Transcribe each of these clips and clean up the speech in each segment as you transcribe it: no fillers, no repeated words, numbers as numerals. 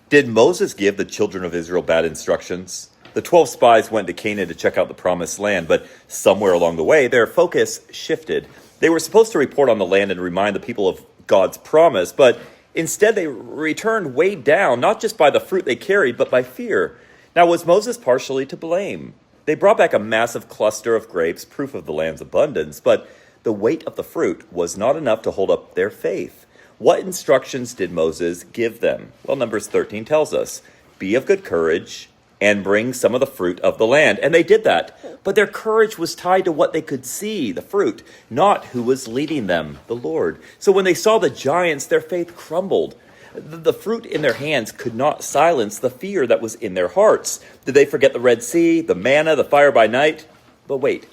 Did Moses give the children of Israel bad instructions? The 12 spies went to Canaan to check out the promised land, but somewhere along the way, their focus shifted. They were supposed to report on the land and remind the people of God's promise, but instead they returned weighed down, not just by the fruit they carried, but by fear. Now, was Moses partially to blame? They brought back a massive cluster of grapes, proof of the land's abundance, but the weight of the fruit was not enough to hold up their faith. What instructions did Moses give them? Well, Numbers 13 tells us, be of good courage and bring some of the fruit of the land. And they did that. But their courage was tied to what they could see, the fruit, not who was leading them, the Lord. So when they saw the giants, their faith crumbled. The fruit in their hands could not silence the fear that was in their hearts. Did they forget the Red Sea, the manna, the fire by night? But wait,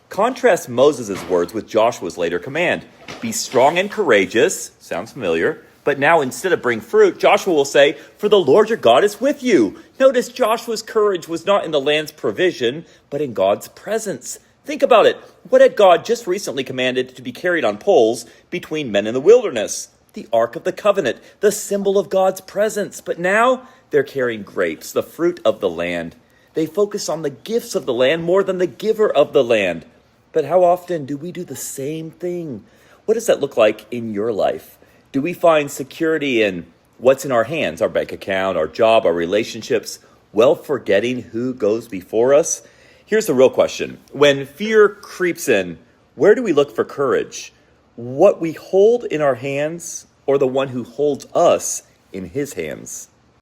contrast Moses' words with Joshua's later command. Be strong and courageous. Sounds familiar. But now instead of bring fruit, Joshua will say, for the Lord your God is with you. Notice Joshua's courage was not in the land's provision, but in God's presence. Think about it. What had God just recently commanded to be carried on poles between men in the wilderness? The Ark of the Covenant, the symbol of God's presence. But now they're carrying grapes, the fruit of the land. They focus on the gifts of the land more than the giver of the land. But how often do we do the same thing? What does that look like in your life? Do we find security in what's in our hands, our bank account, our job, our relationships, while forgetting who goes before us? Here's the real question. When fear creeps in, where do we look for courage? What we hold in our hands or the one who holds us in his hands?